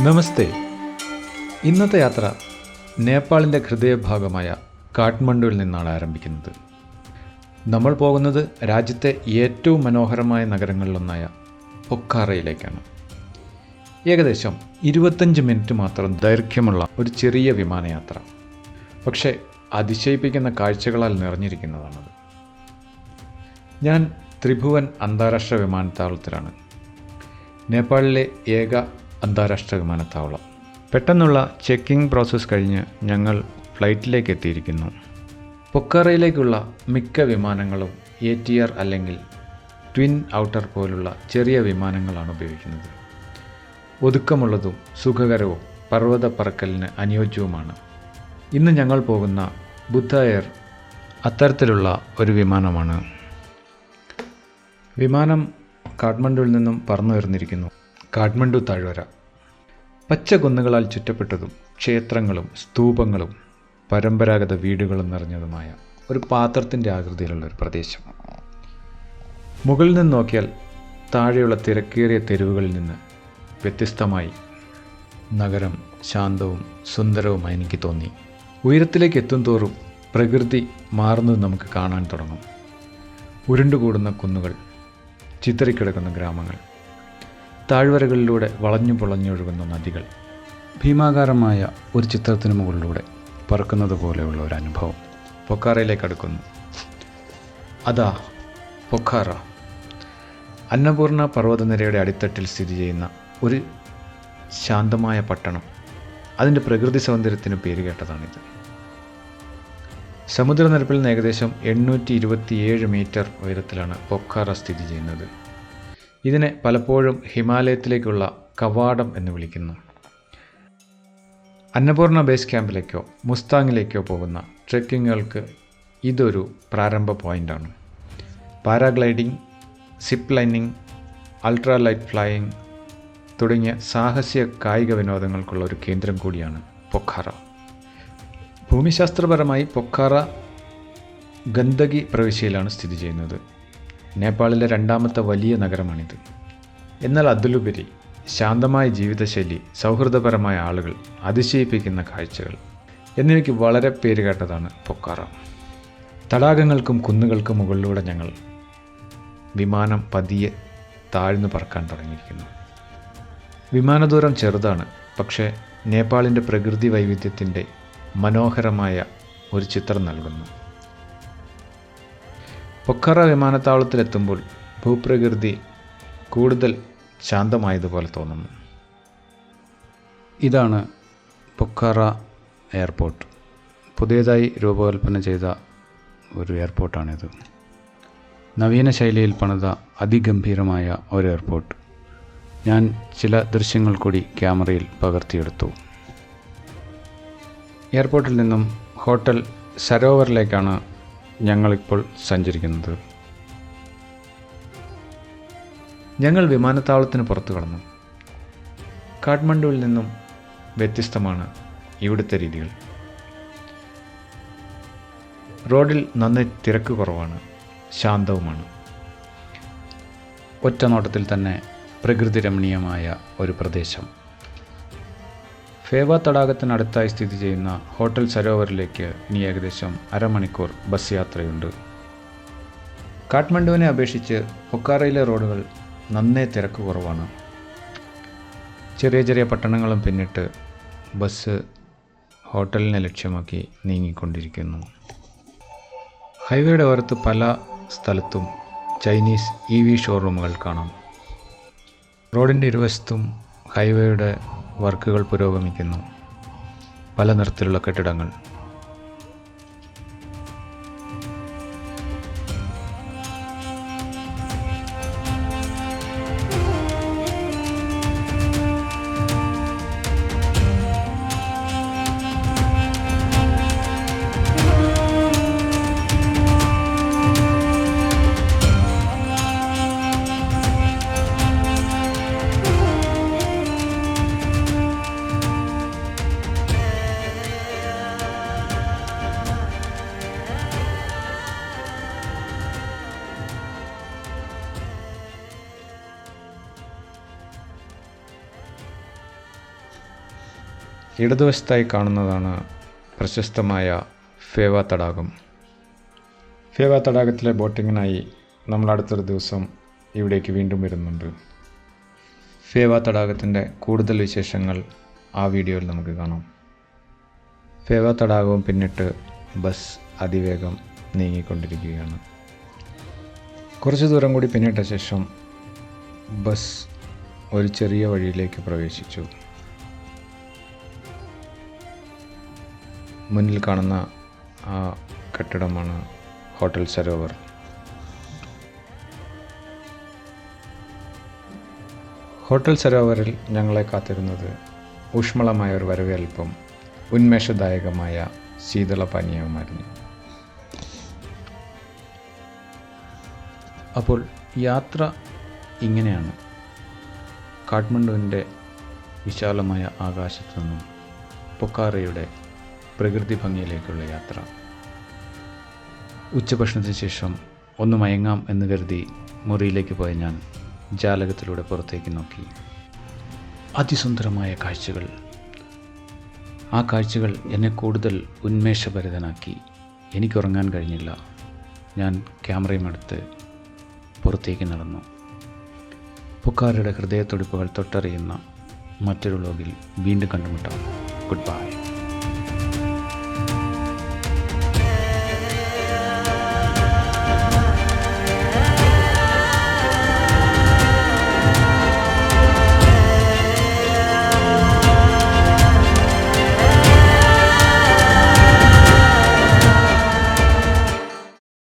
നമസ്തേ. ഇന്നത്തെ യാത്ര നേപ്പാളിൻ്റെ ഹൃദയഭാഗമായ കാഠ്മണ്ഡുവിൽ നിന്നാണ് ആരംഭിക്കുന്നത്. നമ്മൾ പോകുന്നത് രാജ്യത്തെ ഏറ്റവും മനോഹരമായ നഗരങ്ങളിലൊന്നായ പൊഖാറയിലേക്കാണ്. ഏകദേശം 25 മിനിറ്റ് മാത്രം ദൈർഘ്യമുള്ള ഒരു ചെറിയ വിമാനയാത്ര. പക്ഷേ അതിശയിപ്പിക്കുന്ന കാഴ്ചകളാൽ നിറഞ്ഞിരിക്കുന്നതാണത്. ഞാൻ ത്രിഭുവൻ അന്താരാഷ്ട്ര വിമാനത്താവളത്തിലാണ്. നേപ്പാളിലെ ഏക അന്താരാഷ്ട്ര വിമാനത്താവളം. പെട്ടെന്നുള്ള ചെക്കിംഗ് പ്രോസസ്സ് കഴിഞ്ഞ് ഞങ്ങൾ ഫ്ലൈറ്റിലേക്ക് എത്തിയിരിക്കുന്നു. പൊഖാറയിലേക്കുള്ള മിക്ക വിമാനങ്ങളും ATR അല്ലെങ്കിൽ ട്വിൻ ഔട്ടർ പോലുള്ള ചെറിയ വിമാനങ്ങളാണ് ഉപയോഗിക്കുന്നത്. ഒതുക്കമുള്ളതും സുഖകരവും പർവ്വത പറക്കലിന് അനുയോജ്യവുമാണ്. ഇന്ന് ഞങ്ങൾ പോകുന്ന ബുദ്ധ എയർ അത്തരത്തിലുള്ള ഒരു വിമാനമാണ്. വിമാനം കാഠ്മണ്ഡുവിൽ നിന്നും പറന്നുയർന്നിരിക്കുന്നു. കാഠ്മണ്ഡു താഴ്വര പച്ച കുന്നുകളാൽ ചുറ്റപ്പെട്ടതും ക്ഷേത്രങ്ങളും സ്തൂപങ്ങളും പരമ്പരാഗത വീടുകളും നിറഞ്ഞതുമായ ഒരു പാത്രത്തിൻ്റെ ആകൃതിയിലുള്ള ഒരു പ്രദേശം. മുകളിൽ നിന്ന് നോക്കിയാൽ താഴെയുള്ള തിരക്കേറിയ തെരുവുകളിൽ നിന്ന് വ്യത്യസ്തമായി നഗരം ശാന്തവും സുന്ദരവുമായി എനിക്ക് തോന്നി. ഉയരത്തിലേക്ക് എത്തുംതോറും പ്രകൃതി മാറുന്നത് നമുക്ക് കാണാൻ തുടങ്ങും. ഉരുണ്ടുകൂടുന്ന കുന്നുകൾ, ചിതറിക്കിടക്കുന്ന ഗ്രാമങ്ങൾ, താഴ്വരകളിലൂടെ വളഞ്ഞു പൊളഞ്ഞൊഴുകുന്ന നദികൾ, ഭീമാകാരമായ ഒരു ചിത്രത്തിന് മുകളിലൂടെ പറക്കുന്നത് പോലെയുള്ള ഒരു അനുഭവം. പൊഖാറയിലേക്ക് അടുക്കുന്നു. അതാ പൊഖാറ, അന്നപൂർണ പർവ്വതനിരയുടെ അടിത്തട്ടിൽ സ്ഥിതി ചെയ്യുന്ന ഒരു ശാന്തമായ പട്ടണം. അതിൻ്റെ പ്രകൃതി സൗന്ദര്യത്തിന് പേരുകേട്ടതാണിത്. സമുദ്രനിരപ്പിൽ നിന്ന് ഏകദേശം 827 മീറ്റർ ഉയരത്തിലാണ് പൊഖാറ സ്ഥിതി ചെയ്യുന്നത്. ഇതിനെ പലപ്പോഴും ഹിമാലയത്തിലേക്കുള്ള കവാടം എന്ന് വിളിക്കുന്നു. അന്നപൂർണ ബേസ് ക്യാമ്പിലേക്കോ മുസ്താങ്ങിലേക്കോ പോകുന്ന ട്രെക്കിങ്ങുകൾക്ക് ഇതൊരു പ്രാരംഭ പോയിൻ്റാണ്. Paragliding, zip lining, ultra light flying തുടങ്ങിയ സാഹസിക കായിക വിനോദങ്ങൾക്കുള്ള ഒരു കേന്ദ്രം കൂടിയാണ് പൊഖാറ. ഭൂമിശാസ്ത്രപരമായി പൊഖാറ ഗന്ദകി പ്രവിശ്യയിലാണ് സ്ഥിതി ചെയ്യുന്നത്. നേപ്പാളിലെ രണ്ടാമത്തെ വലിയ നഗരമാണിത്. എന്നാൽ അതിലുപരി ശാന്തമായ ജീവിതശൈലി, സൗഹൃദപരമായ ആളുകൾ, അതിശയിപ്പിക്കുന്ന കാഴ്ചകൾ എന്നിവയ്ക്ക് വളരെ പേരുകേട്ടതാണ് പൊഖാറ. തടാകങ്ങൾക്കും കുന്നുകൾക്കും മുകളിലൂടെ ഞങ്ങൾ വിമാനം പതിയെ താഴ്ന്നു പറക്കാൻ തുടങ്ങിയിരിക്കുന്നു. വിമാനദൂരം ചെറുതാണ്, പക്ഷേ നേപ്പാളിൻ്റെ പ്രകൃതി വൈവിധ്യത്തിൻ്റെ മനോഹരമായ ഒരു ചിത്രം നൽകുന്നു. പൊഖാറ വിമാനത്താവളത്തിലെത്തുമ്പോൾ ഭൂപ്രകൃതി കൂടുതൽ ശാന്തമായതുപോലെ തോന്നുന്നു. ഇതാണ് പൊഖാറ എയർപോർട്ട്. പുതിയതായി രൂപകൽപ്പന ചെയ്ത ഒരു എയർപോർട്ടാണിത്. നവീന ശൈലിയിൽ പണിത അതിഗംഭീരമായ ഒരു എയർപോർട്ട്. ഞാൻ ചില ദൃശ്യങ്ങൾ കൂടി ക്യാമറയിൽ പകർത്തിയെടുത്തു. എയർപോർട്ടിൽ നിന്നും ഹോട്ടൽ സരോവറിലേക്കാണ് ഞങ്ങളിപ്പോൾ സഞ്ചരിക്കുന്നത്. ഞങ്ങൾ വിമാനത്താവളത്തിന് പുറത്തു കടന്നു. കാഠ്മണ്ഡുവിൽ നിന്നും വ്യത്യസ്തമാണ് ഇവിടുത്തെ രീതികൾ. റോഡിൽ നന്നായി തിരക്ക് കുറവാണ്, ശാന്തവുമാണ്. ഒറ്റ നോട്ടത്തിൽ തന്നെ പ്രകൃതി രമണീയമായ ഒരു പ്രദേശം. ഫേവ തടാകത്തിനടുത്തായി സ്ഥിതി ചെയ്യുന്ന ഹോട്ടൽ സരോവറിലേക്ക് ഇനി ഏകദേശം അരമണിക്കൂർ ബസ് യാത്രയുണ്ട്. കാഠ്മണ്ഡുവിനെ അപേക്ഷിച്ച് പൊഖാറയിലെ റോഡുകൾ നന്നേ തിരക്ക് കുറവാണ്. ചെറിയ ചെറിയ പട്ടണങ്ങളും പിന്നിട്ട് ബസ് ഹോട്ടലിനെ ലക്ഷ്യമാക്കി നീങ്ങിക്കൊണ്ടിരിക്കുന്നു. ഹൈവേയുടെ ഓരത്ത് പല സ്ഥലത്തും ചൈനീസ് EV ഷോറൂമുകൾ കാണാം. റോഡിൻ്റെ ഇരുവശത്തും ഹൈവേയുടെ വർക്കുകൾ പുരോഗമിക്കുന്നു. പല നിറത്തിലുള്ള കെട്ടിടങ്ങൾ. ഇടതുവശത്തായി കാണുന്നതാണ് പ്രശസ്തമായ ഫേവ തടാകം. ഫേവ തടാകത്തിലെ ബോട്ടിങ്ങിനായി നമ്മൾ അടുത്തൊരു ദിവസം ഇവിടേക്ക് വീണ്ടും വരുന്നുണ്ട്. ഫേവ തടാകത്തിൻ്റെ കൂടുതൽ വിശേഷങ്ങൾ ആ വീഡിയോയിൽ നമുക്ക് കാണാം. ഫേവ തടാകവും പിന്നിട്ട് ബസ് അതിവേഗം നീങ്ങിക്കൊണ്ടിരിക്കുകയാണ്. കുറച്ച് ദൂരം കൂടി പിന്നിട്ട ശേഷം ബസ് ഒരു ചെറിയ വഴിയിലേക്ക് പ്രവേശിച്ചു. മുന്നിൽ കാണുന്ന ആ കെട്ടിടമാണ് ഹോട്ടൽ സരോവർ. ഹോട്ടൽ സരോവറിൽ ഞങ്ങളെ കാത്തിരുന്നത് ഊഷ്മളമായ ഒരു വരവേൽപ്പും ഉന്മേഷദായകമായ ശീതളപാനീയവുമായിരുന്നു. അപ്പോൾ യാത്ര ഇങ്ങനെയാണ്. കാഠ്മണ്ഡുവിൻ്റെ വിശാലമായ ആകാശത്തു നിന്നും പൊക്കാറയുടെ പ്രകൃതി ഭംഗിയിലേക്കുള്ള യാത്ര. ഉച്ചഭക്ഷണത്തിന് ശേഷം ഒന്ന് മയങ്ങാം എന്ന് കരുതി മുറിയിലേക്ക് പോയ ഞാൻ ജാലകത്തിലൂടെ പുറത്തേക്ക് നോക്കി. അതിസുന്ദരമായ കാഴ്ചകൾ. ആ കാഴ്ചകൾ എന്നെ കൂടുതൽ ഉന്മേഷഭരിതനാക്കി. എനിക്കുറങ്ങാൻ കഴിഞ്ഞില്ല. ഞാൻ ക്യാമറയും എടുത്ത് പുറത്തേക്ക് നടന്നു. പൊക്കാറയുടെ ഹൃദയത്തുടിപ്പുകൾ തൊട്ടറിയുന്ന മറ്റൊരു വ്ലോഗിൽ വീണ്ടും കണ്ടുമുട്ടാം. Good bye.